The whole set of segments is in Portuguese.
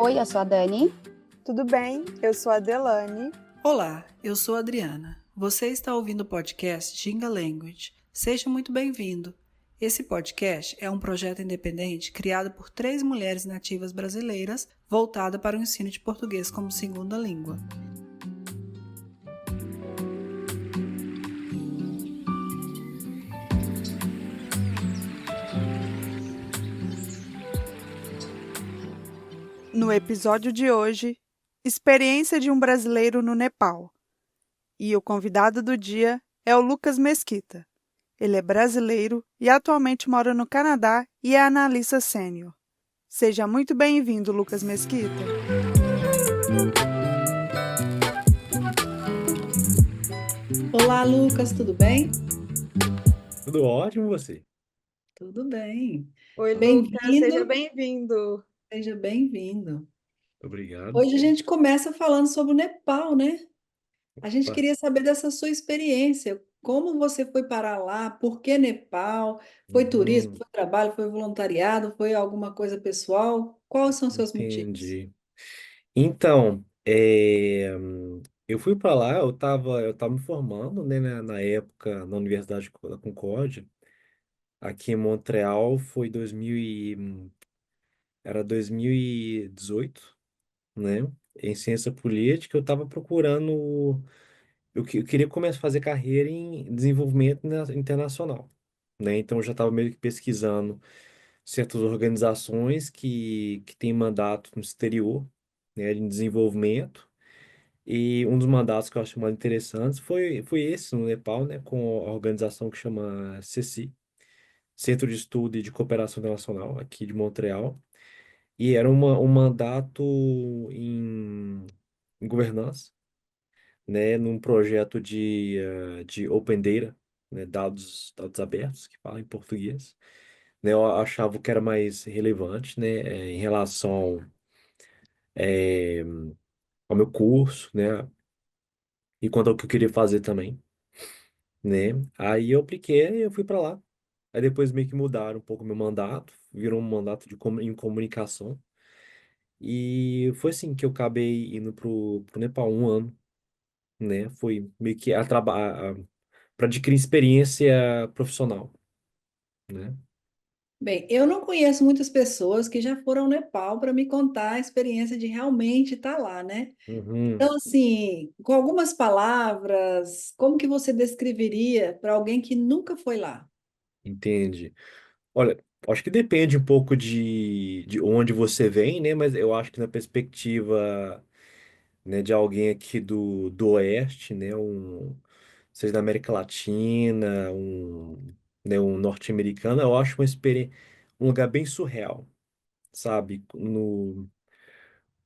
Oi, eu sou a Dani. Tudo bem? Eu sou a Delane. Olá, eu sou a Adriana. Você está ouvindo o podcast Ginga Language. Seja muito bem-vindo. Esse podcast é um projeto independente criado por 3 mulheres nativas brasileiras voltada para o ensino de português como segunda língua. No episódio de hoje, experiência de um brasileiro no Nepal. E o convidado do dia é o Lucas Mesquita. Ele é brasileiro e atualmente mora no Canadá e é analista sênior. Seja muito bem-vindo, Lucas Mesquita. Olá, Lucas, tudo bem? Tudo ótimo, você? Tudo bem. Oi, Lucas, seja Bem-vindo, bem-vindo. seja bem-vindo. Obrigado. Hoje a gente começa falando sobre o Nepal, né? A gente Opa. queria saber dessa sua experiência. Como você foi parar lá? Por que Nepal? Foi turismo? Uhum, Foi trabalho? Foi voluntariado? Foi alguma coisa pessoal? Quais são os seus motivos? entendi. Então, eu fui para lá, eu tava me formando, né, na época, na Universidade da Concórdia, aqui em Montreal, foi era 2018, né, em ciência política, eu estava procurando, eu queria começar a fazer carreira em desenvolvimento internacional, né, então eu já estava meio que pesquisando certas organizações que têm mandato no exterior, né, em desenvolvimento. E um dos mandatos que eu acho mais interessantes foi esse no Nepal, né, com a organização que chama CECI, Centro de Estudo e de Cooperação Internacional, aqui de Montreal. E era um mandato em governança, né, num projeto de Open Data, né, dados abertos, que fala em português, né, eu achava que era mais relevante, né, em relação ao meu curso, né, e quanto ao que eu queria fazer também, né. Aí eu apliquei e eu fui para lá. Aí depois meio que mudaram um pouco meu mandato, virou um mandato em comunicação. E foi assim que eu acabei indo pro Nepal um ano, né. Foi meio que para adquirir experiência profissional, né. Bem, eu não conheço muitas pessoas que já foram ao Nepal para me contar a experiência de realmente estar lá, né? Uhum, Então, assim, com algumas palavras, como que você descreveria para alguém que nunca foi lá? entendi. Olha, acho que depende um pouco de onde você vem, né? Mas eu acho que na perspectiva, né, de alguém aqui do Oeste, né? Seja da América Latina, né, um norte-americano, eu acho um lugar bem surreal, sabe?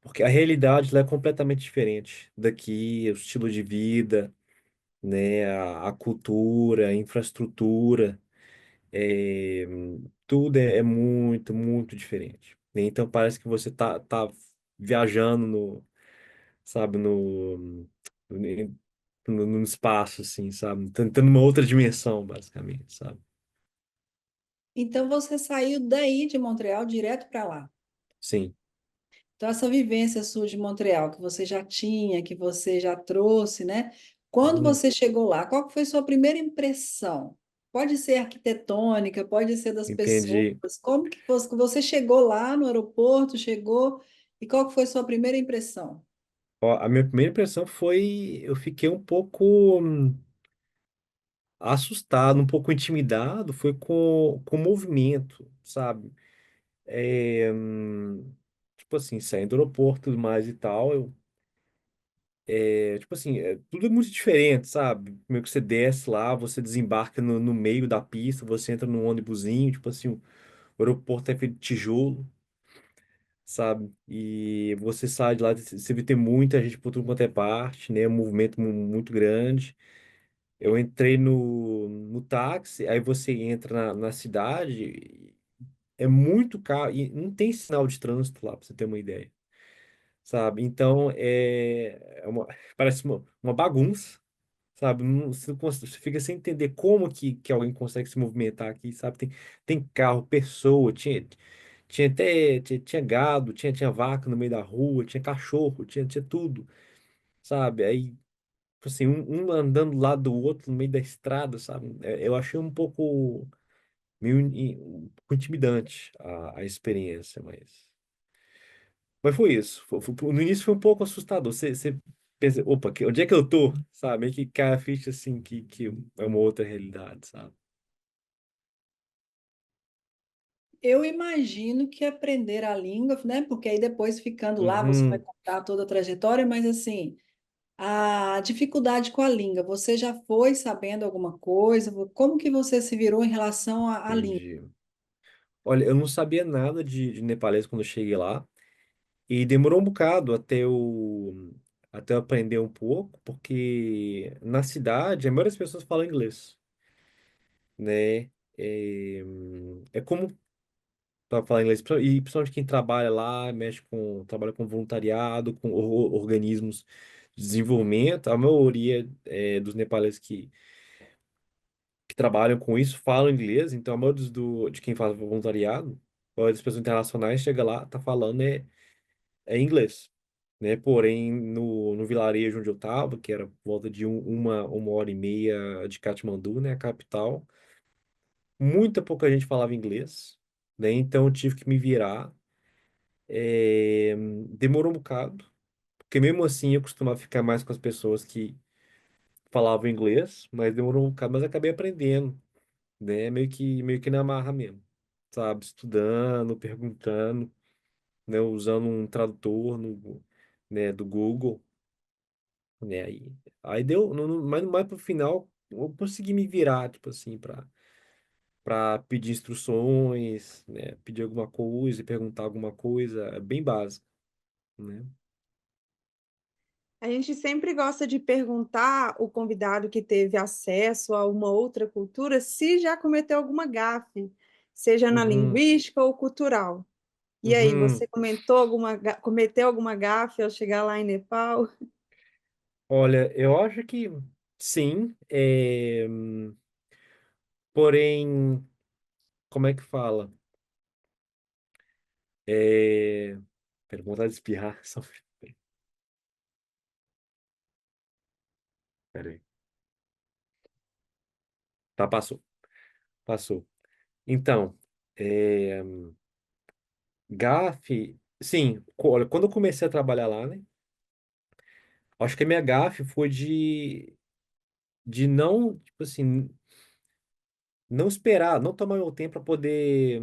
Porque a realidade lá é completamente diferente daqui, o estilo de vida, né? A cultura, a infraestrutura. É, tudo é muito, muito diferente, né? Então parece que você tá viajando sabe, no espaço, assim, sabe? Tentando uma outra dimensão, basicamente, sabe? Então, você saiu daí de Montreal direto para lá. Sim, Então, essa vivência sua de Montreal, que você já tinha, que você já trouxe, né? Quando Uhum, você chegou lá, qual que foi sua primeira impressão? Pode ser arquitetônica, pode ser das pessoas. entendi. Como que você chegou lá no aeroporto, chegou, e qual que foi sua primeira impressão? Ó, a minha primeira impressão foi, eu fiquei um pouco assustado, um pouco intimidado, foi com o movimento, sabe? Tipo assim, saindo do aeroporto e tudo mais e tal, tipo assim, tudo é muito diferente, sabe? Meio que você desce lá, você desembarca no meio da pista, você entra num ônibusinho, tipo assim, o aeroporto é feito de tijolo, sabe? E você sai de lá, você vê tem muita gente por tudo quanto é parte, né? Um movimento muito grande. Eu entrei no táxi, aí você entra na cidade, é muito carro, e não tem sinal de trânsito lá, pra você ter uma ideia, sabe? Então, parece uma bagunça, sabe? Você fica sem entender como que alguém consegue se movimentar aqui, sabe? Tem carro, pessoa, Tinha gado, tinha vaca no meio da rua, tinha cachorro, tinha tudo, sabe? Aí, tipo assim, um andando do lado do outro no meio da estrada, sabe? Eu achei um pouco meio um pouco intimidante a experiência, mas foi isso. No início foi um pouco assustador. Você pensa, opa, onde é que eu tô? Sabe? Meio que cai a ficha assim que é uma outra realidade, sabe? Eu imagino que aprender a língua, né? Porque aí depois ficando lá você vai Uhum, contar toda a trajetória, mas assim, a dificuldade com a língua, você já foi sabendo alguma coisa? Como que você se virou em relação à língua? entendi. Olha, eu não sabia nada de nepalês quando eu cheguei lá. E demorou um bocado até eu aprender um pouco, porque na cidade a maioria das pessoas fala inglês, né? É como para falar inglês, e principalmente quem trabalha lá, trabalha com voluntariado, com organismos de desenvolvimento, a maioria dos nepaleses que trabalham com isso falam inglês, então a maioria de quem faz voluntariado, a maioria das pessoas internacionais chega lá, tá falando é inglês, né? Porém, no vilarejo onde eu tava, que era por volta de uma hora e meia de Katmandu, né, a capital, muita pouca gente falava inglês, né? Então eu tive que me virar. É, demorou um bocado, porque mesmo assim eu costumava ficar mais com as pessoas que falavam inglês, mas demorou um bocado, mas acabei aprendendo, né? Meio que na marra mesmo, sabe? Estudando, perguntando, né? Usando um tradutor né, do Google. Né? Aí deu, mas mais pro final eu consegui me virar, tipo assim, para pedir instruções, né? Pedir alguma coisa, perguntar alguma coisa, é bem básico, né? A gente sempre gosta de perguntar o convidado que teve acesso a uma outra cultura se já cometeu alguma gafe, seja na Uhum, linguística ou cultural. E aí, você uhum. cometeu alguma gafe ao chegar lá em Nepal? Olha, eu acho que sim, porém, como é que fala? É, pera, vontade de espirrar, só, pera aí. Tá, passou, passou. Então, é, gafe, sim, olha, quando eu comecei a trabalhar lá, né? Acho que a minha gafe foi de não, tipo assim, não esperar, não tomar meu tempo para poder,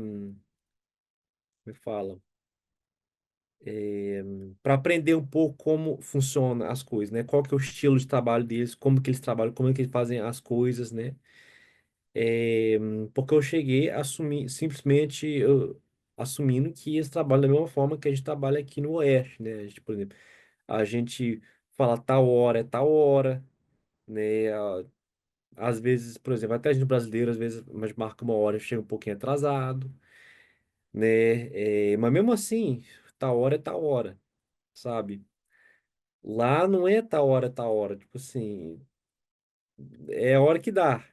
me fala, para aprender um pouco como funciona as coisas, né? Qual que é o estilo de trabalho deles, como que eles trabalham, como é que eles fazem as coisas, né? É, porque eu cheguei a assumir, simplesmente assumindo que eles trabalham da mesma forma que a gente trabalha aqui no Oeste, né? A gente, por exemplo, a gente fala tal hora é tal hora, né? Às vezes, por exemplo, até a gente brasileiro, às vezes, mas marca uma hora e chega um pouquinho atrasado, né? Mas mesmo assim, tal hora é tal hora, sabe? Lá não é tal hora. Tipo assim, é a hora que dá,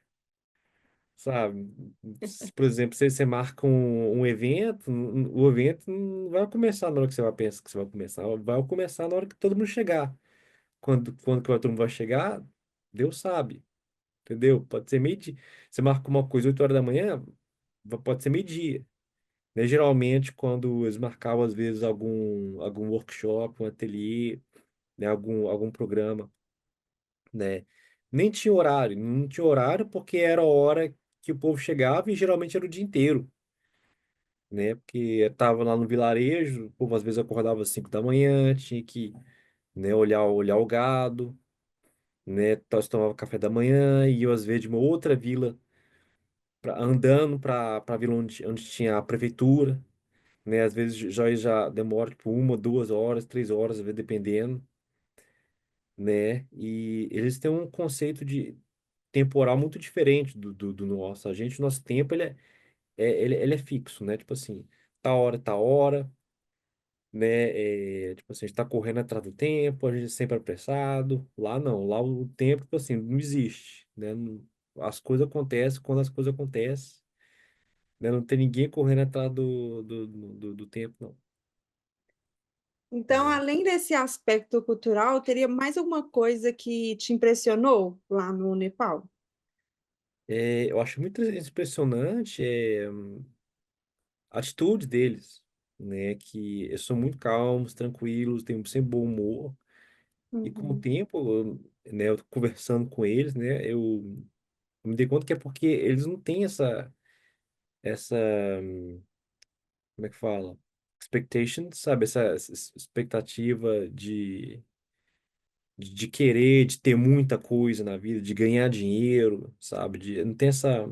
sabe? Por exemplo, você marca um evento, o evento não vai começar na hora que você vai pensar que você vai começar, vai começar na hora que todo mundo chegar. Quando que todo mundo vai chegar, Deus sabe, entendeu? Pode ser meio-dia. Você marca uma coisa 8 horas da manhã, pode ser meio-dia. Né? Geralmente, quando eles marcavam, às vezes, algum workshop, um ateliê, né? Algum programa, né? Nem tinha horário, não tinha horário porque era a hora que o povo chegava e geralmente era o dia inteiro, né? Porque estava lá no vilarejo, o povo às vezes acordava às 5 da manhã, tinha que, né, olhar o gado, né? Tomava café da manhã e eu às vezes de uma outra vila, andando para a vila onde tinha a prefeitura, né? Às vezes já demora tipo 1, 2 horas, 3 horas, às vezes dependendo, né? E eles têm um conceito de temporal muito diferente do nosso. O nosso tempo, ele é fixo, né? Tipo assim, tá hora, né? Tipo assim, a gente tá correndo atrás do tempo, a gente é sempre apressado. Lá não, lá o tempo, tipo assim, não existe, né? As coisas acontecem quando as coisas acontecem, né? Não tem ninguém correndo atrás do tempo, não. Então, Né? além desse aspecto cultural, teria mais alguma coisa que te impressionou lá no Nepal? Eu acho muito impressionante a atitude deles, né? Que eles são muito calmos, tranquilos, têm sempre bom humor. E com o Uhum. tempo, né, eu conversando com eles, né, eu me dei conta que é porque eles não têm essa, como é que fala? Expectation, sabe? Essa expectativa de querer, de ter muita coisa na vida, de ganhar dinheiro, sabe? Não tem essa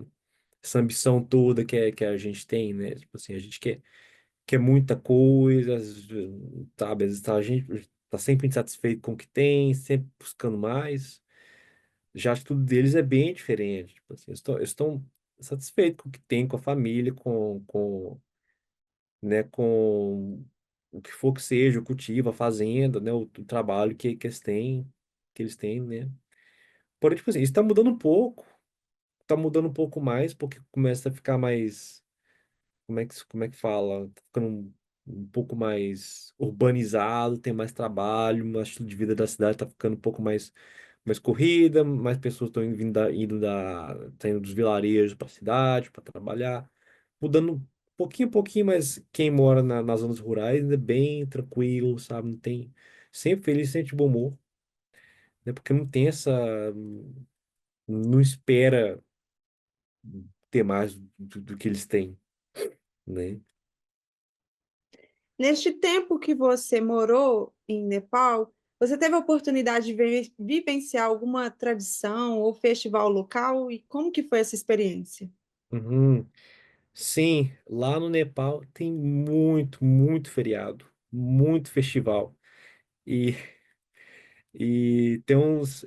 ambição toda que a gente tem, né? Tipo assim, a gente quer muita coisa, sabe? Às vezes a gente tá sempre insatisfeito com o que tem, sempre buscando mais. Já a atitude deles é bem diferente. Tipo assim, eles estão satisfeitos com o que tem, com a família, né, com o que for que seja, o cultivo, a fazenda, né, o trabalho que eles têm, né. Porém, tipo assim, isso tá mudando um pouco mais, porque começa a ficar mais, como é que fala? Tá ficando um pouco mais urbanizado, tem mais trabalho, o estilo de vida da cidade tá ficando um pouco mais corrida, mais pessoas estão tá indo dos vilarejos para a cidade para trabalhar, mudando pouquinho a pouquinho, mas quem mora nas zonas rurais ainda é bem tranquilo, sabe? Não tem sempre feliz, sempre de bom humor, né? Porque não tem não espera ter mais do que eles têm, né? Neste tempo que você morou em Nepal, você teve a oportunidade de vivenciar alguma tradição ou festival local? E como que foi essa experiência? Uhum. Sim, lá no Nepal tem muito feriado, muito festival. E, e tem uns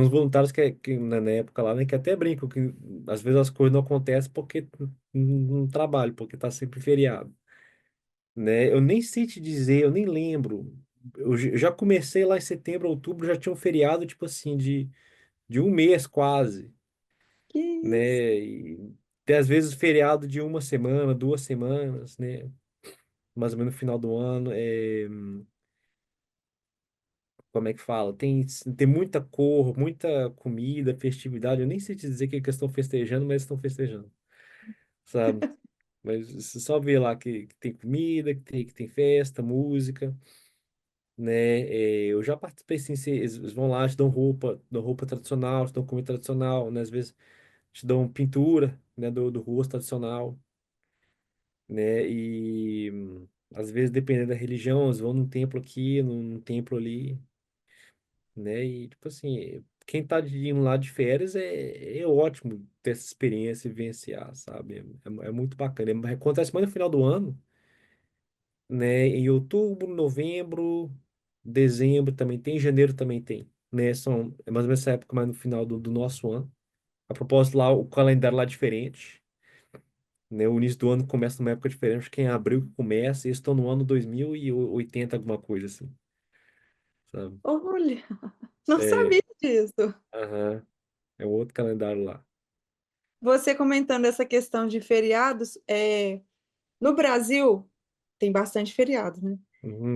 voluntários que na época lá, né, que até brincam que às vezes as coisas não acontecem porque não trabalho, porque tá sempre feriado, né? Eu nem sei te dizer, eu nem lembro. Eu já comecei lá em setembro, outubro, já tinha um feriado, tipo assim, de um mês quase, Que isso? né? E tem às vezes feriado de uma semana, 2 semanas, né? Mais ou menos no final do ano. Como é que fala? Tem muita cor, muita comida, festividade. Eu nem sei te dizer o que que eles estão festejando, mas eles estão festejando, sabe? Mas você só vê lá que tem comida, que tem festa, música, né? Eu já participei, sim, eles vão lá, te dão roupa tradicional, te dão comida tradicional, né? Às vezes te dão pintura, né? Do rosto tradicional, né? E às vezes, dependendo da religião, eles vão num templo aqui, num templo ali, né? E, tipo assim, quem tá indo lá de férias é ótimo ter essa experiência e vivenciar, sabe? É muito bacana. Acontece mais no final do ano, né? Em outubro, novembro, dezembro também tem, janeiro também tem, né? É mais ou menos essa época, mais no final do nosso ano. A propósito, lá, o calendário lá é diferente, né? O início do ano começa numa época diferente, acho que é em abril que começa, e eles estão no ano 2080 alguma coisa assim, sabe? Olha, não É, sabia disso. aham, é outro calendário lá. Você comentando essa questão de feriados, no Brasil tem bastante feriado, né?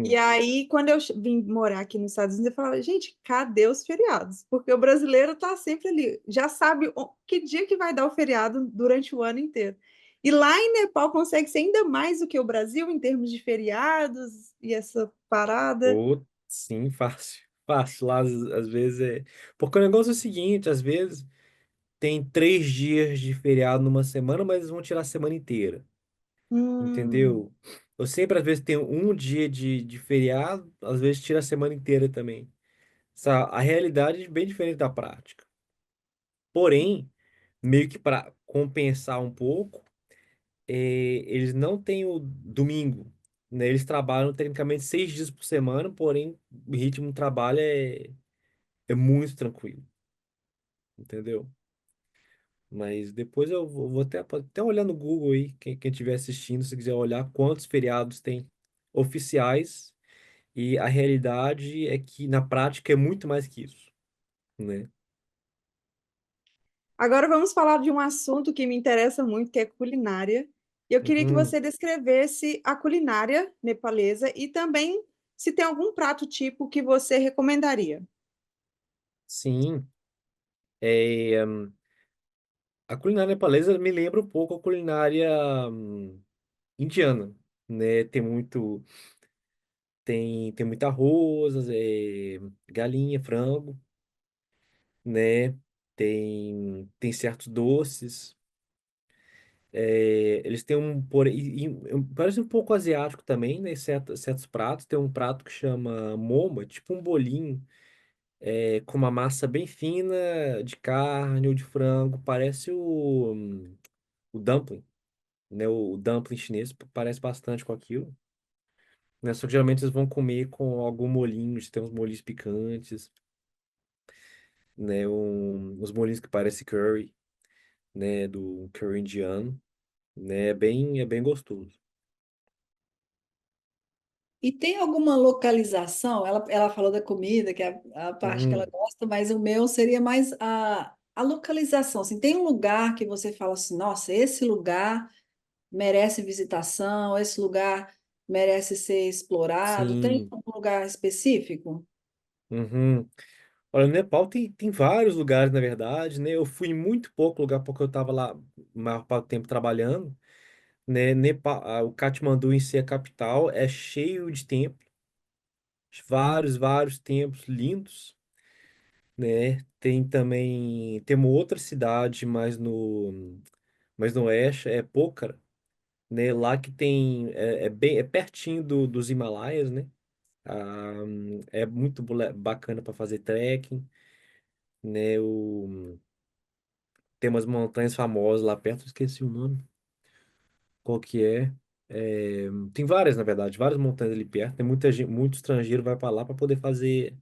E Uhum. aí, quando eu vim morar aqui nos Estados Unidos, eu falava, gente, cadê os feriados? Porque o brasileiro tá sempre ali, já sabe que dia que vai dar o feriado durante o ano inteiro. E lá em Nepal consegue ser ainda mais do que o Brasil em termos de feriados e essa parada. Ou, sim, fácil. Fácil. Lá, às vezes, é. Porque o negócio é o seguinte: às vezes tem 3 dias de feriado numa semana, mas eles vão tirar a semana inteira. Hum, Entendeu? Eu sempre, às vezes, tenho um dia de feriado, às vezes tira a semana inteira também. A realidade é bem diferente da prática. Porém, meio que para compensar um pouco, eles não têm o domingo, né? Eles trabalham tecnicamente 6 dias por semana, porém, o ritmo de trabalho é muito tranquilo, entendeu? Mas depois eu vou até, pode até olhar no Google aí, quem estiver assistindo, se quiser olhar quantos feriados tem oficiais, e a realidade é que na prática é muito mais que isso, né? Agora vamos falar de um assunto que me interessa muito, que é culinária. E eu queria que Uhum. você descrevesse a culinária nepalesa e também se tem algum prato tipo que você recomendaria. Sim, é, a culinária nepalesa me lembra um pouco a culinária indiana, né? Tem muito arroz, galinha, frango, né? Tem certos doces. Eles têm parece um pouco asiático também, né? Certos pratos. Tem um prato que chama moma, tipo um bolinho, com uma massa bem fina de carne ou de frango. Parece o dumpling, né? O dumpling chinês parece bastante com aquilo. Né? Só que geralmente eles vão comer com algum molhinho, tem uns molhinhos picantes, né? Uns molhinhos que parecem curry, né? Do curry indiano, né? É bem gostoso. E tem alguma localização? Ela falou da comida, que é a parte que ela Uhum. gosta, mas o meu seria mais a localização. Assim, tem um lugar que você fala assim, nossa, esse lugar merece visitação, esse lugar merece ser explorado. Tem Sim. algum lugar específico? Uhum. Olha, no Nepal tem vários lugares, na verdade, né? Eu fui em muito pouco lugar porque eu estava lá a maior parte do tempo trabalhando, né? O Katmandu em si, a capital, é cheio de templos, vários templos lindos, né? Tem uma outra cidade mais no oeste, é Pokhara, né? Lá que é pertinho dos Himalaias, né? É muito bacana para fazer trekking, né? Tem umas montanhas famosas lá perto, eu esqueci o nome. Qual que é? Tem várias, na verdade, várias montanhas ali perto. Tem muita gente, muito estrangeiro vai para lá para poder fazer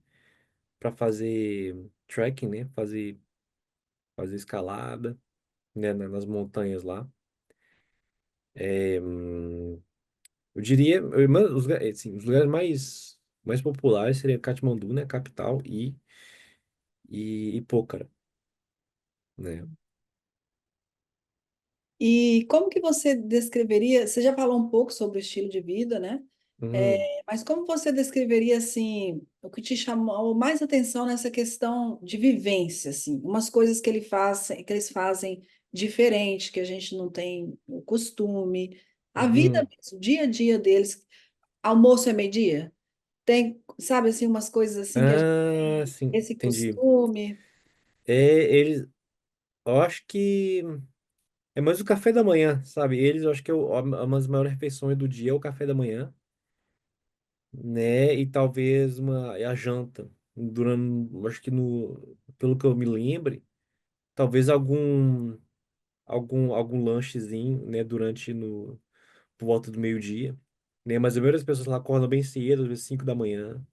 trekking, né? Fazer escalada, né? Nas montanhas lá. É, eu diria, assim, os lugares mais populares seria Katmandu, né? Capital e Pokhara, né? E como que você descreveria? Você já falou um pouco sobre o estilo de vida, né? Uhum. Mas como você descreveria assim o que te chamou mais atenção nessa questão de vivência, assim, umas coisas que eles fazem diferente, que a gente não tem o costume, a vida Uhum. mesmo, o dia a dia deles, almoço é meio-dia, tem, sabe assim, umas coisas assim que a gente Ah, tem sim, esse entendi. costume. Eles, eu acho que é mais o café da manhã, sabe? Eu acho que uma das maiores refeições do dia é o café da manhã, né? E talvez a janta. Acho que pelo que eu me lembre, talvez algum lanchezinho, né? Por volta do meio-dia, né? Mas a maioria das pessoas lá acordam bem cedo, às vezes 5 da manhã,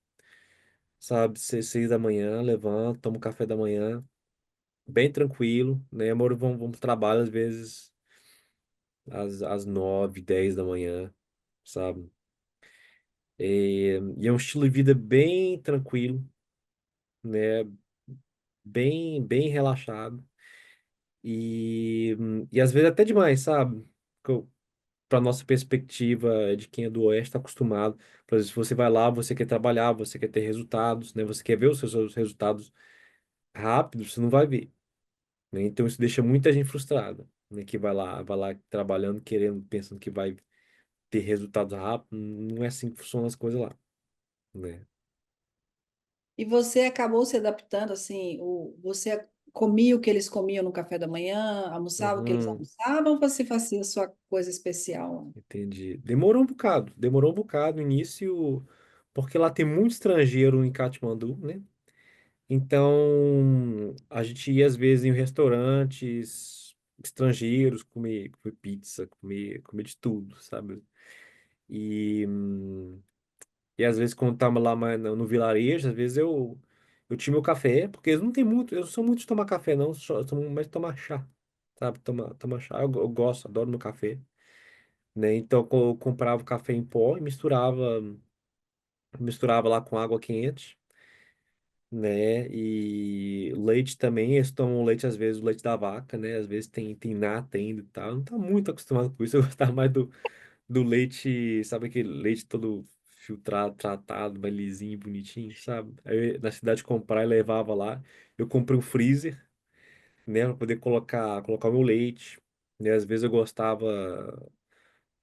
sabe? 6 da manhã, levanta, toma o café da manhã, bem tranquilo, né? A maioria vão pro trabalho às vezes às 9, 10 da manhã, sabe? E é um estilo de vida bem tranquilo, né? Bem relaxado. E às vezes até demais, sabe? Para nossa perspectiva de quem é do Oeste, está acostumado. Por exemplo, se você vai lá, você quer trabalhar, você quer ter resultados, né? Você quer ver os seus resultados rápidos, você não vai ver, né? Então isso deixa muita gente frustrada, né? Que vai lá trabalhando, querendo, pensando que vai ter resultados rápidos. Não é assim que funcionam as coisas lá, né? E você acabou se adaptando assim, você comia o que eles comiam no café da manhã, almoçava o que eles Uhum, almoçavam, ou você fazia sua coisa especial? entendi. Demorou um bocado no início, porque lá tem muito estrangeiro em Katmandu, né? Então, a gente ia às vezes em restaurantes estrangeiros, comer pizza, comer de tudo, sabe? E, hum, e às vezes quando tava lá no vilarejo, às vezes eu tinha meu café, porque eles não tem muito, eu não sou muito de tomar café não, eu sou mais de tomar chá, sabe? Tomar chá, eu gosto, adoro meu café, né? Então eu comprava o café em pó e misturava lá com água quente, né? E leite também, eles tomam leite, às vezes, o leite da vaca, né? Às vezes tem nata ainda e tal. Não tá muito acostumado com isso. Eu gostava mais do leite, sabe aquele leite todo filtrado, tratado, mais lisinho, bonitinho, sabe? Aí eu ia na cidade comprar e levava lá. Eu comprei um freezer, né? Pra poder colocar o meu leite. Né? Às vezes eu gostava.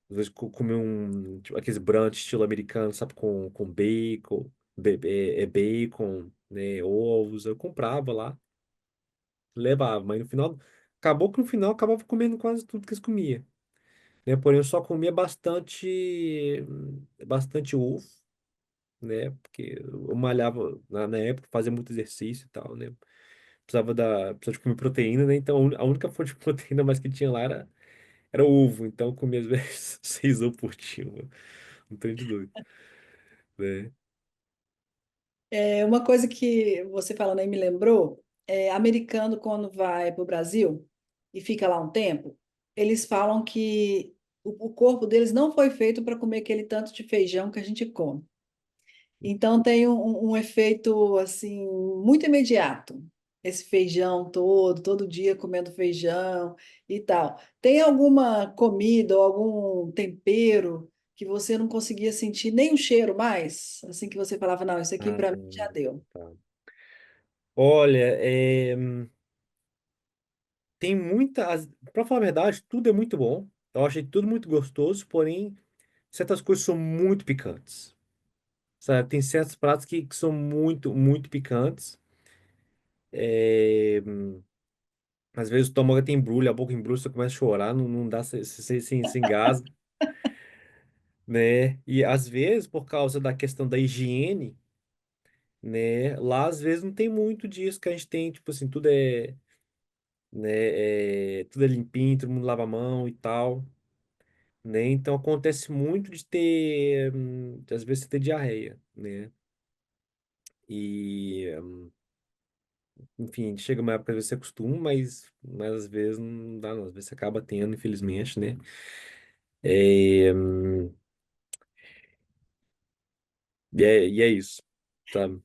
Às vezes comer tipo, aqueles brunch estilo americano, sabe? Com bacon, bacon, né? Ovos. Eu comprava lá, levava. Mas no final, acabou que no final eu acabava comendo quase tudo que eles comiam. Né? Porém, eu só comia bastante ovo, né? Porque eu malhava na época, fazia muito exercício e tal, né? Precisava de comer proteína, né? Então a única fonte de proteína mais que tinha lá era ovo. Então eu comia às vezes 6 ovos por dia, mano. Um trem de doido, né? É, uma coisa que você falando aí me lembrou, americano quando vai para o Brasil e fica lá um tempo, eles falam que o corpo deles não foi feito para comer aquele tanto de feijão que a gente come. Então tem um efeito assim muito imediato. Esse feijão todo dia comendo feijão e tal. Tem alguma comida ou algum tempero que você não conseguia sentir nem o cheiro mais? Assim que você falava, não, isso aqui Ah, para mim já deu. tá. Olha, tem muita. Pra falar a verdade, tudo é muito bom. Eu achei tudo muito gostoso, porém, certas coisas são muito picantes. Sabe? Tem certos pratos que são muito, muito picantes. É, Às vezes o estômago até embrulha, a boca embrulha, você começa a chorar, não dá, se engasga, né? E às vezes, por causa da questão da higiene, né? Lá às vezes não tem muito disso que a gente tem, tipo assim, tudo é limpinho, todo mundo lava a mão e tal, né? Então acontece muito de às vezes você ter diarreia, né? E, enfim, chega uma época que você acostuma, mas às vezes não dá, não. Às vezes você acaba tendo, infelizmente, né? É, e é isso, sabe?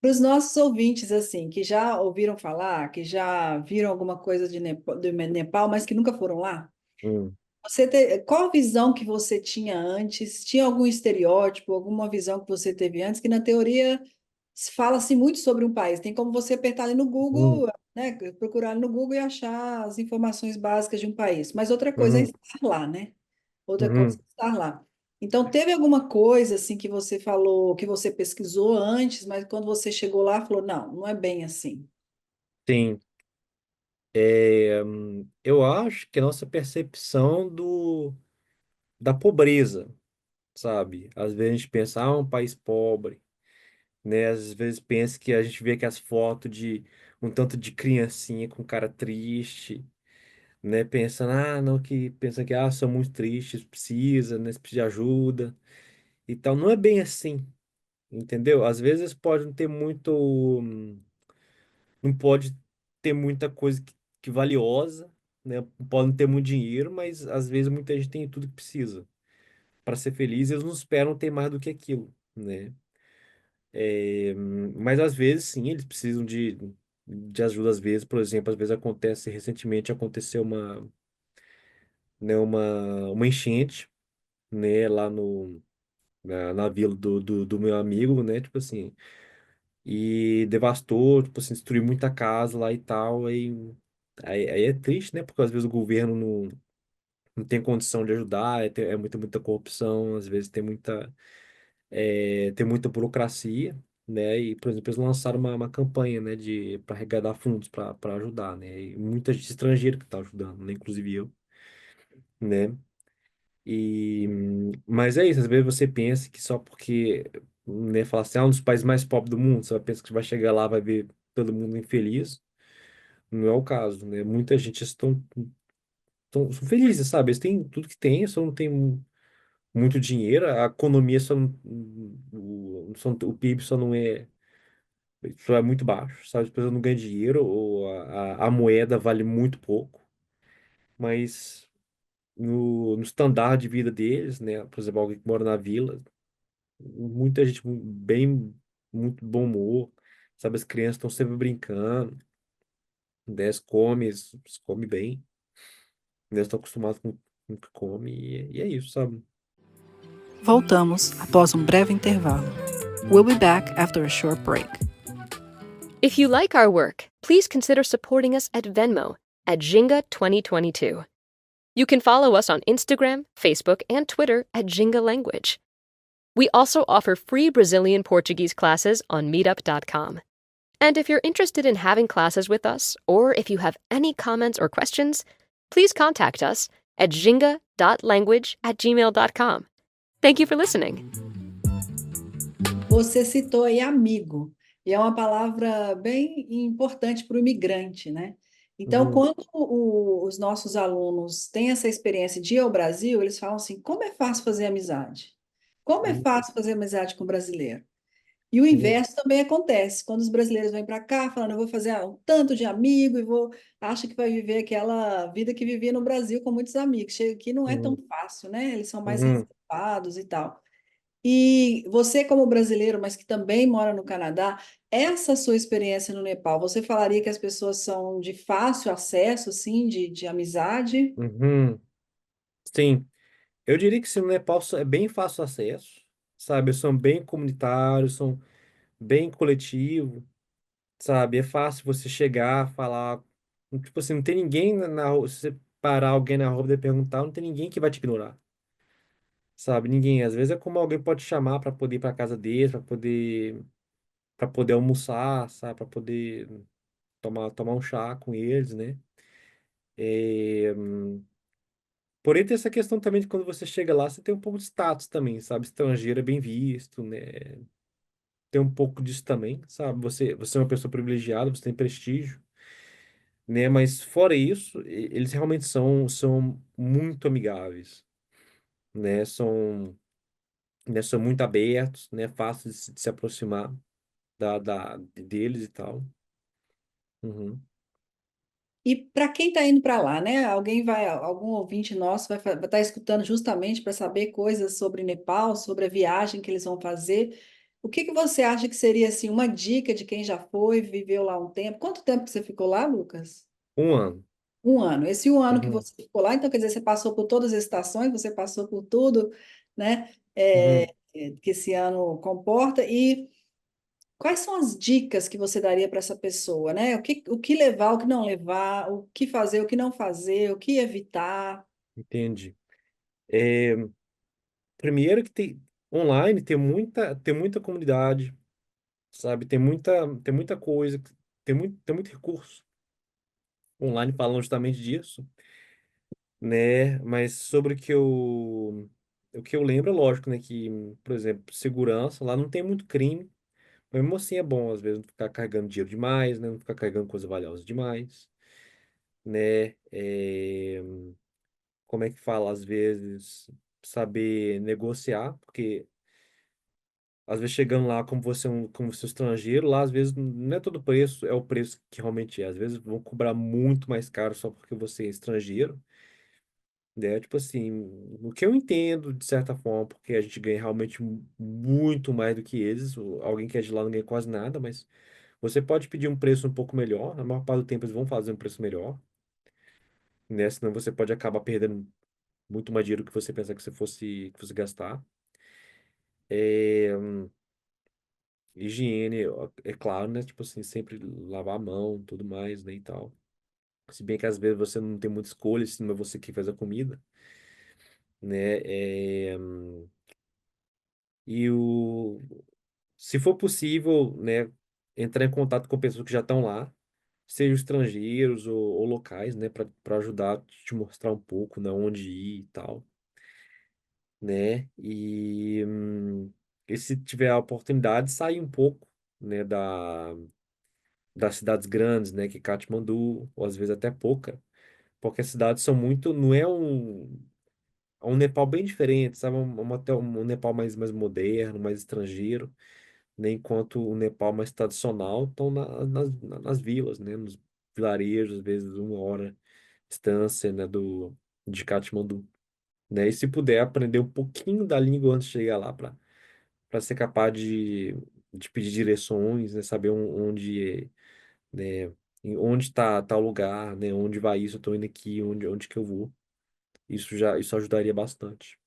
Para os nossos ouvintes, assim, que já ouviram falar, que já viram alguma coisa do Nepal, mas que nunca foram lá, Hum, qual a visão que você tinha antes? Tinha algum estereótipo, alguma visão que você teve antes, que na teoria fala-se muito sobre um país. Tem como você apertar ali no hum, Google, né? Procurar ali no Google e achar as informações básicas de um país. Mas outra coisa é uhum, estar lá, né? Outra coisa uhum. é estar lá. Então, teve alguma coisa assim que você falou, que você pesquisou antes, mas quando você chegou lá, falou, não, não é bem assim. Sim. Eu acho que a nossa percepção da pobreza, sabe? Às vezes a gente pensa, um país pobre, né? Às vezes pensa que a gente vê que as fotos de um tanto de criancinha com cara triste, né? Pensando, não, são muito tristes, precisa, né? Precisa de ajuda e tal. Não é bem assim, entendeu? Às vezes pode não ter muito, não pode ter muita coisa que valiosa, né? Pode não ter muito dinheiro, mas às vezes muita gente tem tudo que precisa para ser feliz e eles não esperam ter mais do que aquilo, né? Mas às vezes sim, eles precisam de ajuda, às vezes, por exemplo, às vezes recentemente aconteceu uma enchente, né, lá na vila do meu amigo, né, tipo assim, e devastou, tipo assim, destruiu muita casa lá e tal, aí é triste, né, porque às vezes o governo não tem condição de ajudar, é muita corrupção, às vezes tem muita burocracia, né? E, por exemplo, eles lançaram uma campanha, né, para arrecadar fundos para ajudar, né? E muita gente estrangeira que está ajudando, né? Inclusive eu, né? Mas é isso, às vezes você pensa que só porque, né, fala assim, um dos países mais pobres do mundo, você pensa que vai chegar lá, vai ver todo mundo infeliz. Não é o caso, né? Muita gente são felizes, sabe? Eles têm tudo que tem, só não tem muito dinheiro, a economia só não, o PIB só é muito baixo, sabe? As pessoas não ganham dinheiro, ou a moeda vale muito pouco, mas no standard de vida deles, né? Por exemplo, alguém que mora na vila, muita gente muito bom humor, sabe? As crianças estão sempre brincando, né? Eles comem bem, né? Eles estão acostumados com o que come e é isso, sabe? Voltamos após um breve intervalo. We'll be back after a short break. If you like our work, please consider supporting us at Venmo at Jinga 2022. You can follow us on Instagram, Facebook, and Twitter at Jinga Language. We also offer free Brazilian Portuguese classes on meetup.com. And if you're interested in having classes with us, or if you have any comments or questions, please contact us at jinga.language@gmail.com. Thank you for listening. Você citou aí amigo, e é uma palavra bem importante para o imigrante, né? Então, Uhum, quando os nossos alunos têm essa experiência de ir ao Brasil, eles falam assim: como é fácil fazer amizade? Como é uhum, fácil fazer amizade com brasileiro? E o uhum, inverso também acontece. Quando os brasileiros vêm para cá falando, eu vou fazer um tanto de amigo e vou, acha que vai viver aquela vida que vivia no Brasil com muitos amigos. Chega aqui não é tão uhum, fácil, né? Eles são mais uhum. reservados e tal. E você, como brasileiro, mas que também mora no Canadá, essa sua experiência no Nepal, você falaria que as pessoas são de fácil acesso, assim, de amizade? Uhum. Sim, eu diria que sim, no Nepal é bem fácil acesso, sabe? Eles são bem comunitários, são bem coletivo, sabe? É fácil você chegar, falar. Tipo assim, não tem ninguém na rua. Se você parar alguém na rua e perguntar, não tem ninguém que vai te ignorar, sabe? Ninguém. Às vezes é como alguém pode te chamar para poder ir para casa deles, para poder almoçar, sabe? Para poder tomar um chá com eles, né? É, porém, tem essa questão também de quando você chega lá, você tem um pouco de status também, sabe? Estrangeiro é bem visto, né? Tem um pouco disso também, sabe? Você é uma pessoa privilegiada, você tem prestígio, né? Mas fora isso, eles realmente são muito amigáveis, né? São muito abertos, né? Fáceis de se aproximar deles e tal. Uhum. E para quem está indo para lá, né? Alguém vai, algum ouvinte nosso vai estar escutando justamente para saber coisas sobre Nepal, sobre a viagem que eles vão fazer. O que que você acha que seria assim uma dica de quem já foi, viveu lá um tempo? Quanto tempo que você ficou lá, Lucas? Um ano. Um ano. Esse um ano que Uhum. você ficou lá, então quer dizer, você passou por todas as estações, você passou por tudo, né? Uhum. Que esse ano comporta. E quais são as dicas que você daria para essa pessoa, né? O que levar, o que não levar, o que fazer, o que não fazer, o que evitar. Entende? É, primeiro que tem online, tem muita comunidade, sabe? Tem muita coisa, tem muito recurso online falando justamente disso, né? Mas sobre o que eu lembro, é lógico, né? Que, por exemplo, segurança, lá não tem muito crime, mas mesmo assim é bom, às vezes, não ficar carregando dinheiro demais, né? Não ficar carregando coisa valiosa demais, né? Como é que fala? Às vezes, saber negociar, porque às vezes chegando lá como você é um estrangeiro, lá às vezes não é todo preço, é o preço que realmente é. Às vezes vão cobrar muito mais caro só porque você é estrangeiro, né? Tipo assim, o que eu entendo de certa forma, porque a gente ganha realmente muito mais do que eles, alguém que é de lá não ganha quase nada, mas você pode pedir um preço um pouco melhor, na maior parte do tempo eles vão fazer um preço melhor, né? Senão você pode acabar perdendo muito mais dinheiro que você pensa que você gastar. É, higiene, ó, é claro, né? Tipo assim, sempre lavar a mão, tudo mais, né, e tal. Se bem que às vezes você não tem muita escolha, se não é você que faz a comida, né? E se for possível, né, entrar em contato com pessoas que já estão lá, sejam estrangeiros ou locais, né, para ajudar a te mostrar um pouco, né, onde ir e tal, né? E se tiver a oportunidade, sair um pouco, né, das cidades grandes, né, que é Katmandu, ou às vezes até Pokhara, porque as cidades são muito, não é um Nepal bem diferente, sabe? Um Nepal mais moderno, mais estrangeiro, né? Enquanto o Nepal mais tradicional estão nas vilas, né? Nos vilarejos, às vezes 1 hora distância, né? De Katmandu, né? E se puder aprender um pouquinho da língua antes de chegar lá para ser capaz de pedir direções, né? Saber onde, né? Onde está tal lugar, né? Onde vai isso? Eu tô indo aqui, onde que eu vou? Isso ajudaria bastante.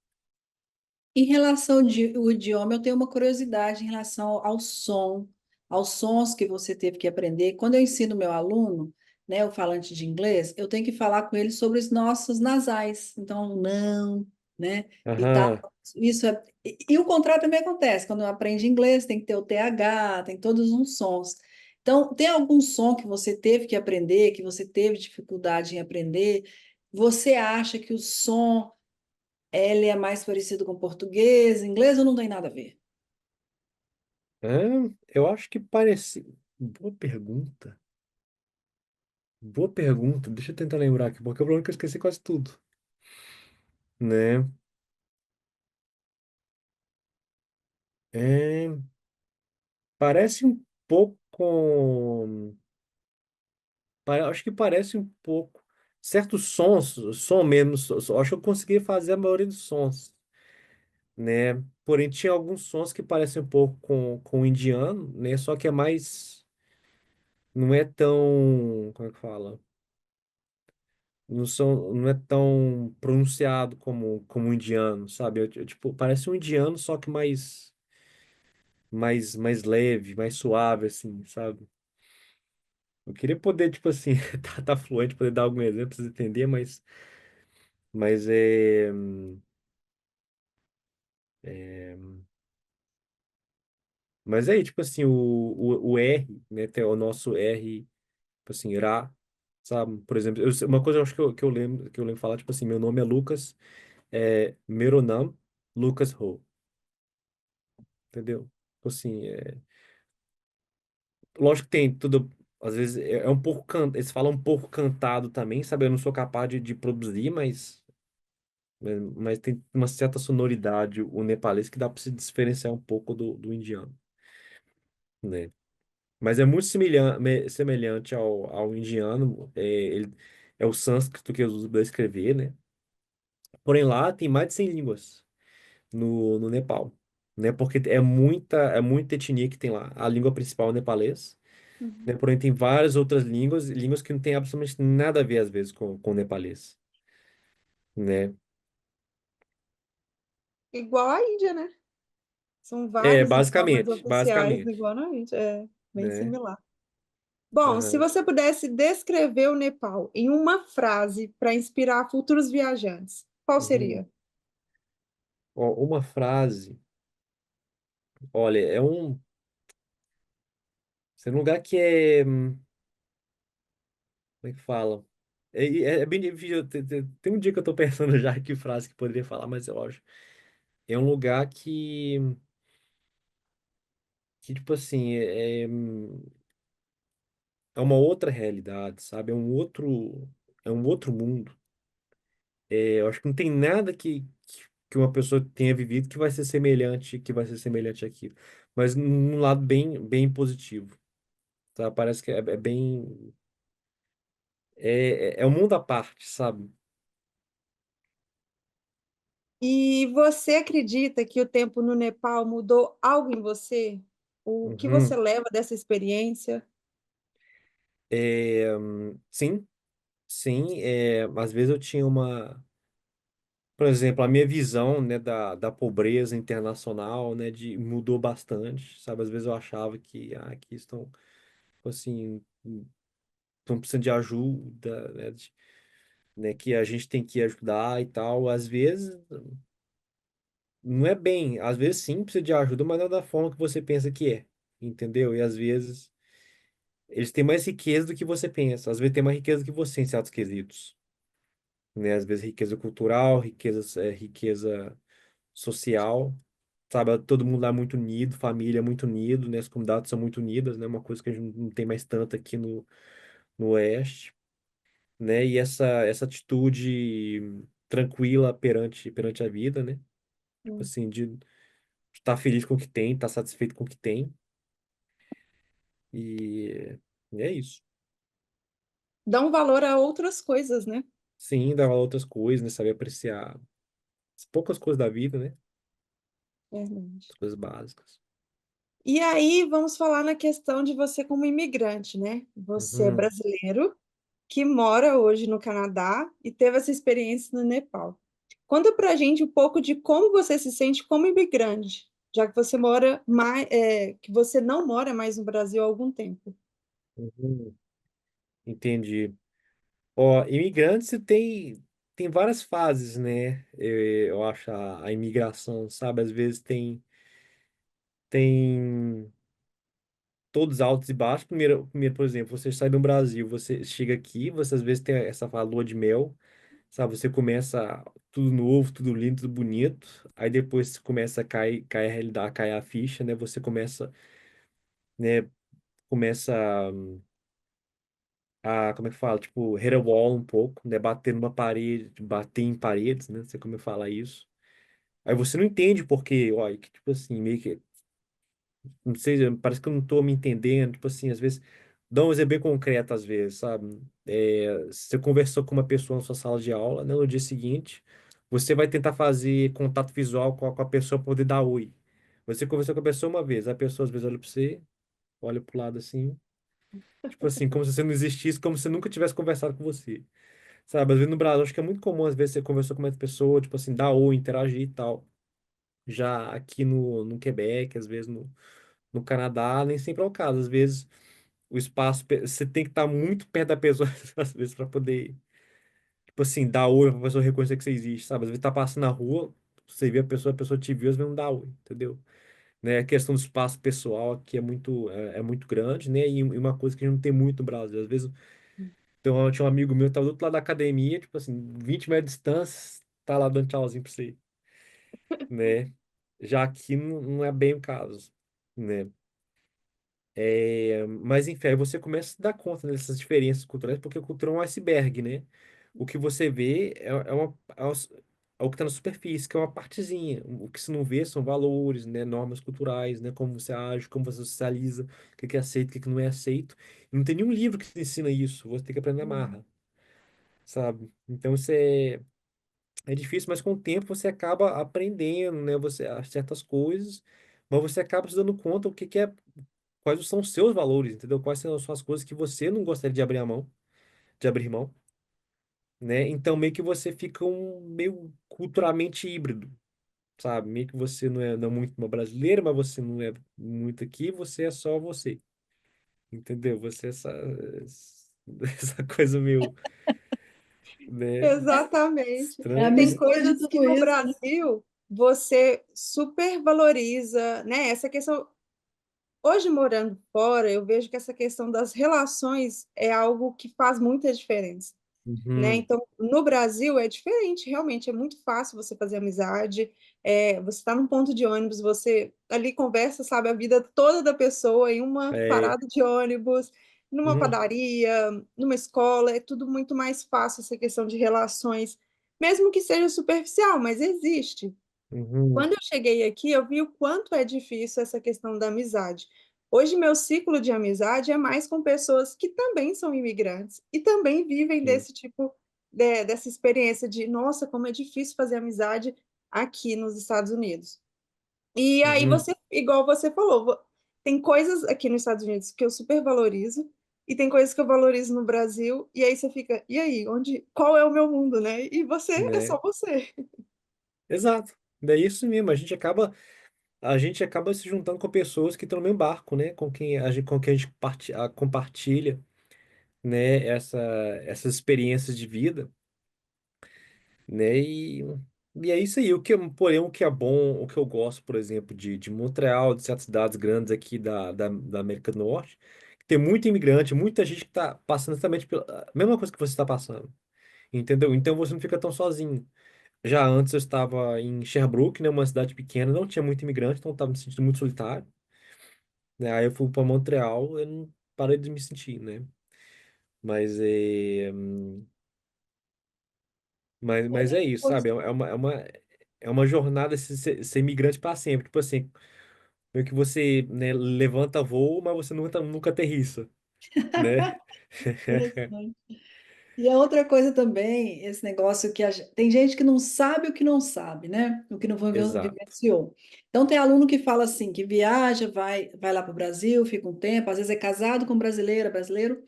Em relação ao idioma, eu tenho uma curiosidade em relação ao som, aos sons que você teve que aprender. Quando eu ensino meu aluno, né, o falante de inglês, eu tenho que falar com ele sobre os nossos nasais. Então, não, né, e tal. Aham. Isso é... E o contrário também acontece. Quando eu aprendo inglês, tem que ter o TH, tem todos uns sons. Então, tem algum som que você teve que aprender, que você teve dificuldade em aprender? Você acha que o som ele é mais parecido com português, inglês ou não tem nada a ver? Eu acho que parece. Boa pergunta. Boa pergunta. Deixa eu tentar lembrar aqui, porque o problema é que eu esqueci quase tudo, né? É, parece um pouco com. Acho que parece um pouco. Certos sons, som mesmo, acho que eu consegui fazer a maioria dos sons, né? Porém, tinha alguns sons que parecem um pouco com o indiano, né? Só que é mais. Não é tão. Como é que fala? Não é tão pronunciado como o indiano, sabe? Tipo, parece um indiano, só que mais leve, mais suave, assim, sabe? Eu queria poder, tipo assim, tá fluente, poder dar algum exemplo pra vocês entenderem, mas mas aí, tipo assim, o R, né, tem o nosso R, tipo assim, Ra, sabe? Por exemplo, uma coisa eu acho que eu lembro falar, tipo assim, meu nome é Lucas, Meronam Lucas Ho, entendeu? Tipo assim, lógico que tem tudo, às vezes é um pouco, eles falam um pouco cantado também, sabe? Eu não sou capaz de produzir, mas tem uma certa sonoridade o nepalês que dá para se diferenciar um pouco do indiano, né? Mas é muito semelhante ao indiano, é o sânscrito que eles usam para escrever, né? Porém lá tem mais de 100 línguas no Nepal, né? Porque é muita etnia que tem lá. A língua principal é o nepalês, né? Uhum. Porém tem várias outras línguas que não tem absolutamente nada a ver às vezes com o nepalês, né? Igual a Índia, né? São É, vários idiomas basicamente, oficiais, basicamente, igual na Índia. É bem né? similar. Bom, se Aham. você pudesse descrever o Nepal em uma frase para inspirar futuros viajantes, qual Uhum. seria? Ó, uma frase, olha, é um lugar que como é que fala? É bem difícil, tem um dia que eu tô pensando já que frase que poderia falar, mas eu acho, é um lugar que tipo assim, é uma outra realidade, sabe? É um outro mundo. Eu acho que não tem nada que uma pessoa tenha vivido que vai ser semelhante àquilo. Mas num lado bem, bem positivo, tá? Parece que é bem. É um mundo à parte, sabe? E você acredita que o tempo no Nepal mudou algo em você? O que você Uhum. leva dessa experiência? Sim, sim. Às vezes eu tinha por exemplo, a minha visão, né, da pobreza internacional, né, mudou bastante, sabe? Às vezes eu achava que estão, tipo assim, estão precisando de ajuda, né, que a gente tem que ajudar e tal. Às vezes, não é bem, às vezes sim precisa de ajuda, mas não é da forma que você pensa que é, entendeu? E às vezes eles têm mais riqueza do que você pensa, às vezes tem mais riqueza do que você em certos quesitos, né? Às vezes riqueza cultural, riqueza social, sabe? Todo mundo lá é muito unido, família é muito unido, né? As comunidades são muito unidas, né? Uma coisa que a gente não tem mais tanto aqui no Oeste, né? E essa atitude tranquila perante a vida, né? Tipo Hum. assim, de estar feliz com o que tem, estar satisfeito com o que tem. E é isso. Dá um valor a outras coisas, né? Sim, dar outras coisas, né? Saber apreciar as poucas coisas da vida, né? Verdade. As coisas básicas. E aí vamos falar na questão de você como imigrante, né? Você é Uhum, brasileiro que mora hoje no Canadá e teve essa experiência no Nepal. Conta pra gente um pouco de como você se sente como imigrante, já que você mora mais, que você não mora mais no Brasil há algum tempo. uhum, entendi. Ó, imigrantes tem várias fases, né? Eu acho a imigração, sabe? Às vezes tem todos altos e baixos. Primeiro, por exemplo, você sai do Brasil, você chega aqui, você às vezes tem essa lua de mel, sabe? Você começa tudo novo, tudo lindo, tudo bonito. Aí depois começa a cair a realidade, cair a ficha, né? Você começa, né? Começa como é que fala? Tipo, hit a wall um pouco, né? Bater numa parede, bater em paredes, né? Não sei como eu falar isso. Aí você não entende porque, olha, que tipo assim, meio que, não sei, parece que eu não tô me entendendo, tipo assim, às vezes, dá um exemplo bem concreto às vezes, sabe? Você conversou com uma pessoa na sua sala de aula, né? No dia seguinte, você vai tentar fazer contato visual com a pessoa pra poder dar oi. Você conversou com a pessoa uma vez, a pessoa às vezes olha pra você, olha pro lado assim, tipo assim, como se você não existisse, como se você nunca tivesse conversado com você. Sabe, às vezes no Brasil, acho que é muito comum, às vezes você conversou com uma pessoa, tipo assim, dar oi, interagir e tal. Já aqui no Quebec, às vezes no Canadá, nem sempre é o caso. Às vezes o espaço, você tem que estar muito perto da pessoa, às vezes, para poder, tipo assim, dar oi, pra pessoa reconhecer que você existe, sabe? Às vezes tá passando na rua, você vê a pessoa te viu, às vezes não dá oi, entendeu? Né? A questão do espaço pessoal aqui é muito grande, né? E uma coisa que a gente não tem muito no Brasil. Às vezes então, tinha um amigo meu que tava do outro lado da academia, tipo assim, 20 metros de distância, tá lá dando tchauzinho pra você, né? Já aqui não é bem o caso, né? Mas enfim, aí você começa a se dar conta dessas diferenças culturais, porque a cultura é um iceberg, né? O que você vê é o que está na superfície, que é uma partezinha. O que se não vê são valores, né? Normas culturais, né? Como você age, como você socializa, o que é aceito, o que não é aceito. E não tem nenhum livro que te ensina isso, você tem que aprender na marra, sabe? Então é difícil, mas com o tempo você acaba aprendendo, né? Certas coisas, mas você acaba se dando conta quais são os seus valores, entendeu? Quais são as coisas que você não gostaria de abrir mão, né? Então meio que você fica meio culturalmente híbrido, sabe? Meio que você não é muito uma brasileira, mas você não é muito aqui, você é só você, entendeu? Você é essa coisa meio, né? Exatamente. É a Estranha, Tem né? mistura de coisas que tudo no isso, né? Brasil você supervaloriza, né? Essa questão. Hoje, morando fora, eu vejo que essa questão das relações é algo que faz muita diferença, né? Uhum, Então, no Brasil é diferente, realmente é muito fácil você fazer amizade. Você está num ponto de ônibus, você ali conversa, sabe, a vida toda da pessoa em uma é, parada de ônibus, numa uhum, padaria, numa escola, é tudo muito mais fácil essa questão de relações, mesmo que seja superficial, mas existe. uhum, Quando eu cheguei aqui, eu vi o quanto é difícil essa questão da amizade. Hoje, meu ciclo de amizade é mais com pessoas que também são imigrantes e também vivem sim, desse tipo, dessa experiência de, nossa, como é difícil fazer amizade aqui nos Estados Unidos. E aí uhum. você, igual você falou, tem coisas aqui nos Estados Unidos que eu super valorizo e tem coisas que eu valorizo no Brasil, e aí você fica, e aí, qual é o meu mundo, né? E você é Né? só você. Exato. É isso mesmo. A gente acaba se juntando com pessoas que estão no mesmo barco, né? Com quem a gente compartilha, né? Essas experiências de vida, né? E é isso aí. Porém, o que é bom, o que eu gosto, por exemplo, de Montreal, de certas cidades grandes aqui da América do Norte, que tem muito imigrante, muita gente que está passando exatamente pela mesma coisa que você está passando. Entendeu? Então você não fica tão sozinho. Já antes eu estava em Sherbrooke, né, uma cidade pequena, não tinha muito imigrante, então eu estava me sentindo muito solitário, né? Aí eu fui para Montreal, eu não parei de me sentir, né? Mas mas é isso, sabe? É uma jornada ser imigrante para sempre. Tipo assim, meio que você, né, levanta voo, mas você nunca aterrissa, né? Interessante. E a outra coisa também, esse negócio que tem gente que não sabe o que não sabe, né? O que não Exato. vivenciou. Então tem aluno que fala assim, que viaja, vai lá para o Brasil, fica um tempo, às vezes é casado com brasileira, brasileiro,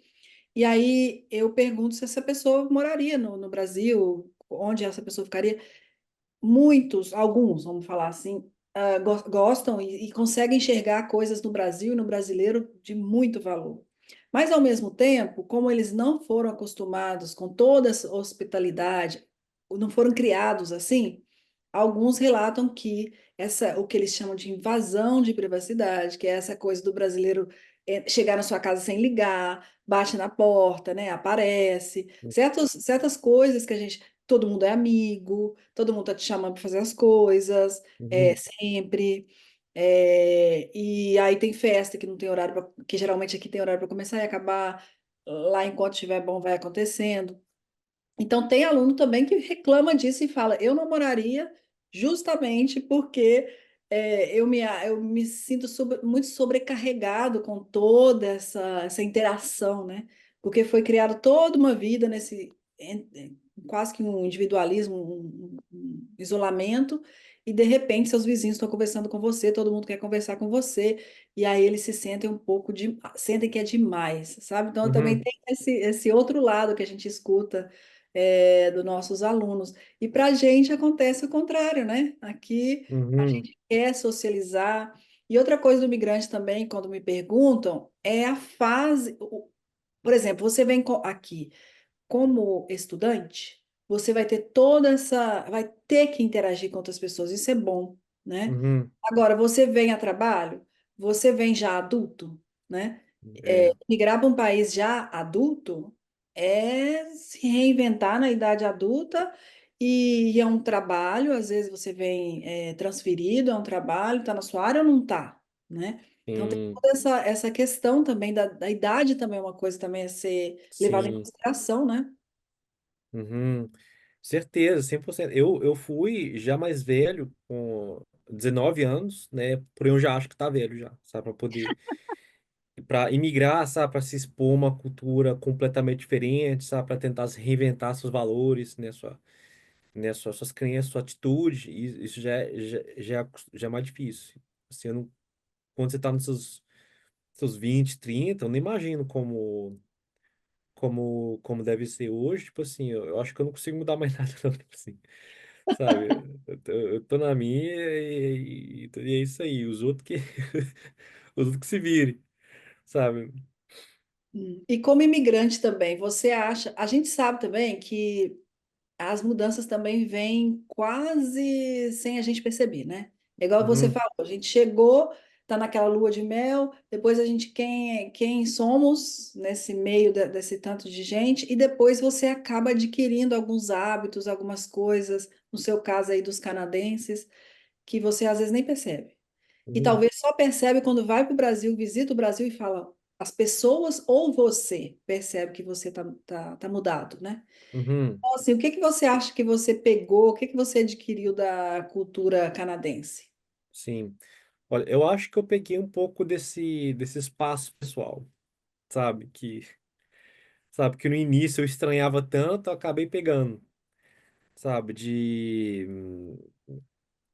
e aí eu pergunto se essa pessoa moraria no Brasil, onde essa pessoa ficaria. Muitos, alguns, vamos falar assim, gostam e conseguem enxergar coisas no Brasil e no brasileiro de muito valor. Mas, ao mesmo tempo, como eles não foram acostumados com toda essa hospitalidade, ou não foram criados assim, alguns relatam que o que eles chamam de invasão de privacidade, que é essa coisa do brasileiro chegar na sua casa sem ligar, bate na porta, né, aparece, certas coisas que a gente, todo mundo é amigo, todo mundo tá te chamando para fazer as coisas, Uhum, sempre. E aí tem festa que não tem horário, que geralmente aqui tem horário para começar e acabar. Lá, enquanto estiver bom, vai acontecendo. Então, tem aluno também que reclama disso e fala: eu não moraria justamente porque eu me sinto muito sobrecarregado com toda essa interação, né? Porque foi criado toda uma vida quase que um individualismo, um isolamento, e de repente seus vizinhos estão conversando com você, todo mundo quer conversar com você, e aí eles se sentem um pouco sentem que é demais, sabe? Então, também uhum, tem esse outro lado que a gente escuta dos nossos alunos. E para a gente acontece o contrário, né? Aqui a uhum, gente quer socializar. E outra coisa do migrante também, quando me perguntam, é a fase. Por exemplo, você vem aqui como estudante, você vai ter vai ter que interagir com outras pessoas, isso é bom, né? uhum. Agora, você vem a trabalho, você vem já adulto, né? É, Migrar para um país já adulto é se reinventar na idade adulta e é um trabalho, às vezes você vem transferido, é um trabalho, está na sua área ou não está, né? Então tem sim, toda essa questão também da idade também é uma coisa também a ser levada em sim. consideração, né? Uhum. Certeza, 100%. Eu fui já mais velho, com 19 anos, né? Porém, eu já acho que tá velho já, sabe? Para poder, para imigrar, sabe? Para se expor a uma cultura completamente diferente, sabe? Para tentar se reinventar seus valores, né? Suas crenças, sua atitude. E isso já é mais difícil. Assim, eu não, quando você tá nos seus 20 30 eu não imagino como deve ser hoje. Tipo assim, eu acho que eu não consigo mudar mais nada, não, tipo assim. Sabe? Eu tô na minha e é isso aí. Os outros que, os outros que se virem, sabe? E como imigrante também, você acha? A gente sabe também que as mudanças também vêm quase sem a gente perceber, né? É igual você Uhum, falou, a gente chegou, tá naquela lua de mel, depois a gente quem somos nesse meio desse tanto de gente, e depois você acaba adquirindo alguns hábitos, algumas coisas, no seu caso aí dos canadenses, que você às vezes nem percebe. E uhum, talvez só percebe quando vai para o Brasil, visita o Brasil e fala, as pessoas ou você percebe que você tá mudado, né? uhum, Então, assim, o que que você acha que você pegou, o que que você adquiriu da cultura canadense? sim. Olha, eu acho que eu peguei um pouco desse espaço pessoal, sabe? Sabe, que no início eu estranhava tanto, eu acabei pegando, sabe?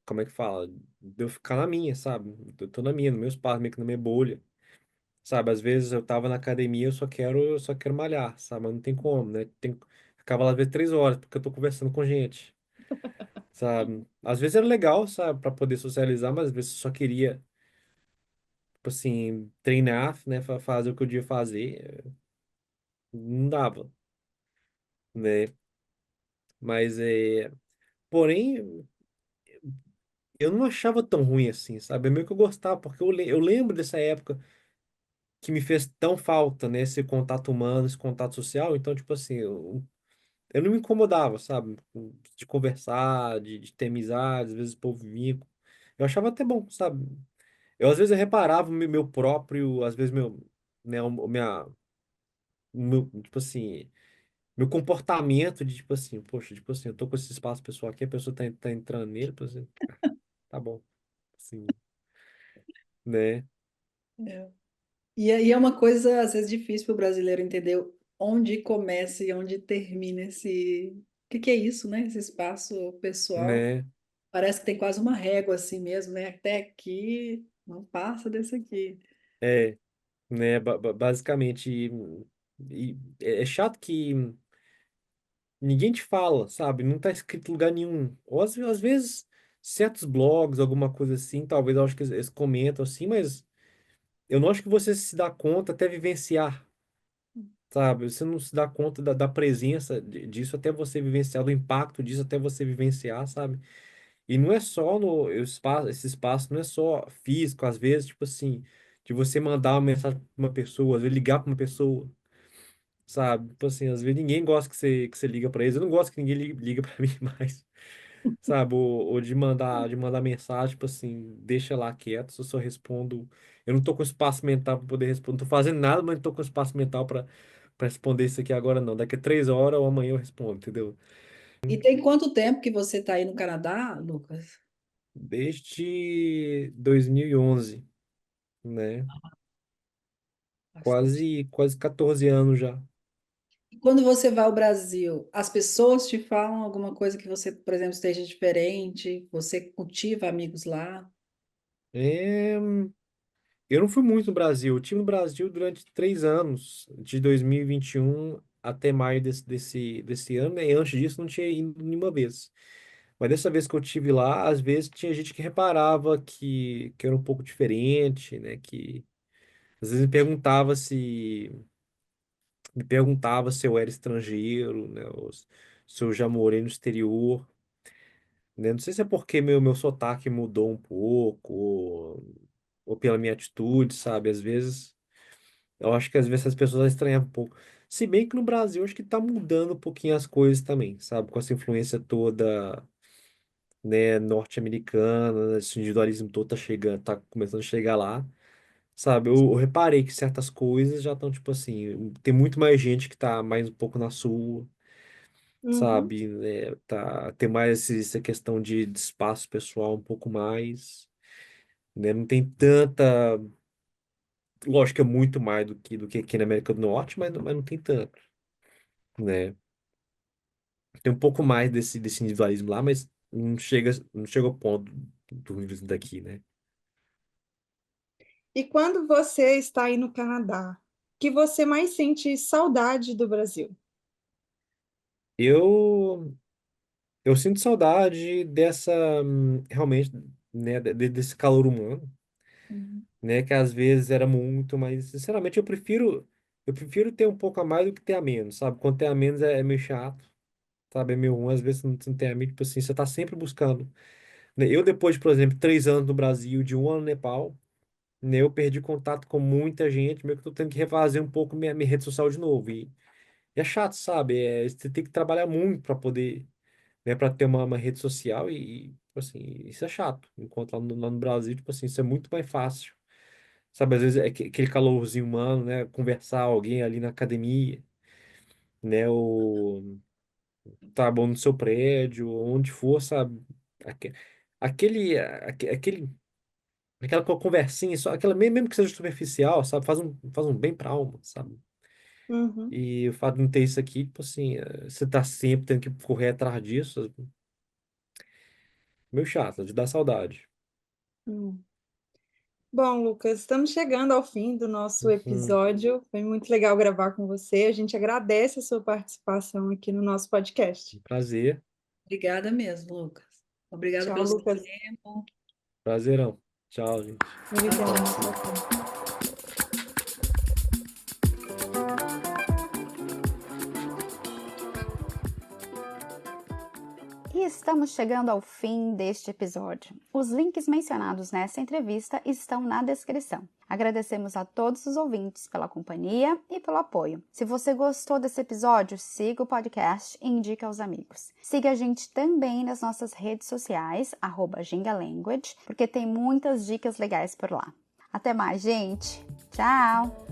Como é que fala? De eu ficar na minha, sabe? Eu tô na minha, no meu espaço, meio que na minha bolha. Sabe, às vezes eu tava na academia, eu só quero malhar, sabe? Mas não tem como, né? Ficava lá às vezes 3 horas, porque eu tô conversando com gente, sabe? Às vezes era legal, sabe, pra poder socializar, mas às vezes eu só queria, tipo assim, treinar, né? Fazer o que eu devia fazer, não dava, né? Mas porém, eu não achava tão ruim assim, sabe? É meio que eu gostava, porque eu lembro dessa época que me fez tão falta, né? Esse contato humano, esse contato social, então, tipo assim, eu não me incomodava, sabe? De conversar, de ter amizade, às vezes o povo vinha. Eu achava até bom, sabe? Às vezes eu reparava o meu próprio, às vezes né, tipo assim, meu comportamento de, tipo assim, poxa, tipo assim, eu tô com esse espaço pessoal aqui, a pessoa tá entrando nele, tipo assim, tá bom, assim, né? É. E aí é uma coisa, às vezes, difícil para o brasileiro entender. onde começa e onde termina esse. O que que é isso, né? Esse espaço pessoal. né? Parece que tem quase uma régua assim mesmo, né? Até aqui, não passa desse aqui. É, né? Basicamente, é chato que ninguém te fala, sabe? Não tá escrito em lugar nenhum. Ou às vezes, certos blogs, alguma coisa assim, talvez eu acho que eles comentam assim, mas eu não acho que você se dá conta até vivenciar, sabe? Você não se dá conta da presença disso até você vivenciar, do impacto disso até você vivenciar, sabe? E não é só no espaço, esse espaço não é só físico, às vezes, tipo assim, de você mandar uma mensagem para uma pessoa, às vezes ligar para uma pessoa, sabe? Tipo assim, às vezes ninguém gosta que você liga para eles. Eu não gosto que ninguém liga para mim mais, sabe? Ou de mandar mensagem, tipo assim, deixa lá quieto, eu só respondo. Eu não tô com espaço mental para poder responder, não tô fazendo nada, mas não tô com espaço mental para responder isso aqui agora, não. Daqui a 3 horas ou amanhã eu respondo, entendeu? E tem quanto tempo que você está aí no Canadá, Lucas? Desde 2011, né? Bastante. Quase 14 anos já. E quando você vai ao Brasil, as pessoas te falam alguma coisa que você, por exemplo, esteja diferente? Você cultiva amigos lá? É, eu não fui muito no Brasil. Eu estive no Brasil durante 3 anos, de 2021 até maio desse ano, né? E antes disso, não tinha ido nenhuma vez. Mas dessa vez que eu tive lá, às vezes tinha gente que reparava que era um pouco diferente, né? Que às vezes me perguntava se eu era estrangeiro, né? Ou se eu já morei no exterior. Né? Não sei se é porque meu sotaque mudou um pouco, ou pela minha atitude, sabe? Às vezes, eu acho que às vezes as pessoas estranham um pouco. Se bem que no Brasil, eu acho que tá mudando um pouquinho as coisas também, sabe? Com essa influência toda, né, norte-americana, esse individualismo todo tá chegando, tá começando a chegar lá, sabe? Eu reparei que certas coisas já estão, tipo assim, tem muito mais gente que tá mais um pouco na sua, Uhum, sabe? Tem mais essa questão de espaço pessoal um pouco mais, né? Não tem tanta, lógico que é muito mais do que aqui na América do Norte, mas não tem tanto, né? Tem um pouco mais desse individualismo lá, mas não chega ao ponto do individualismo daqui, né? e quando você está aí no Canadá, que você mais sente saudade do Brasil? Eu, eu sinto saudade dessa, realmente, né, desse calor humano, Uhum. né? Que às vezes era muito, mas sinceramente eu prefiro ter um pouco a mais do que ter a menos, sabe? Quando tem a menos é meio chato, sabe? É meio ruim, às vezes você não tem amigo, tipo assim, você tá sempre buscando, né? Eu depois, por exemplo, 3 anos no Brasil, de um ano no Nepal, né? Eu perdi contato com muita gente, meio que tô tendo que refazer um pouco minha rede social de novo, e é chato, sabe? Você tem que trabalhar muito para poder, né, para ter uma rede social tipo assim, isso é chato. Enquanto lá no Brasil, tipo assim, isso é muito mais fácil. Sabe, às vezes é aquele calorzinho humano, né? Conversar alguém ali na academia, né? Ou tá bom no seu prédio, onde for, sabe? Aque- aquele, aquela conversinha, só aquela, mesmo que seja superficial, sabe? Faz um bem pra alma, sabe? Uhum. E o fato de não ter isso aqui, tipo assim, você tá sempre tendo que correr atrás disso, meio chato, de dar saudade. Hum. Bom, Lucas, estamos chegando ao fim do nosso Uhum. episódio. Foi muito legal gravar com você. A gente agradece a sua participação aqui no nosso podcast. Um prazer, Obrigada mesmo, Lucas. Obrigada Tchau, pelo seu Lucas. tempo. prazerão. Tchau, gente. Obrigada. Tchau, tchau. E estamos chegando ao fim deste episódio. Os links mencionados nessa entrevista estão na descrição. Agradecemos a todos os ouvintes pela companhia e pelo apoio. Se você gostou desse episódio, siga o podcast e indique aos amigos. Siga a gente também nas nossas redes sociais, @gingalanguage, porque tem muitas dicas legais por lá. Até mais, gente! Tchau!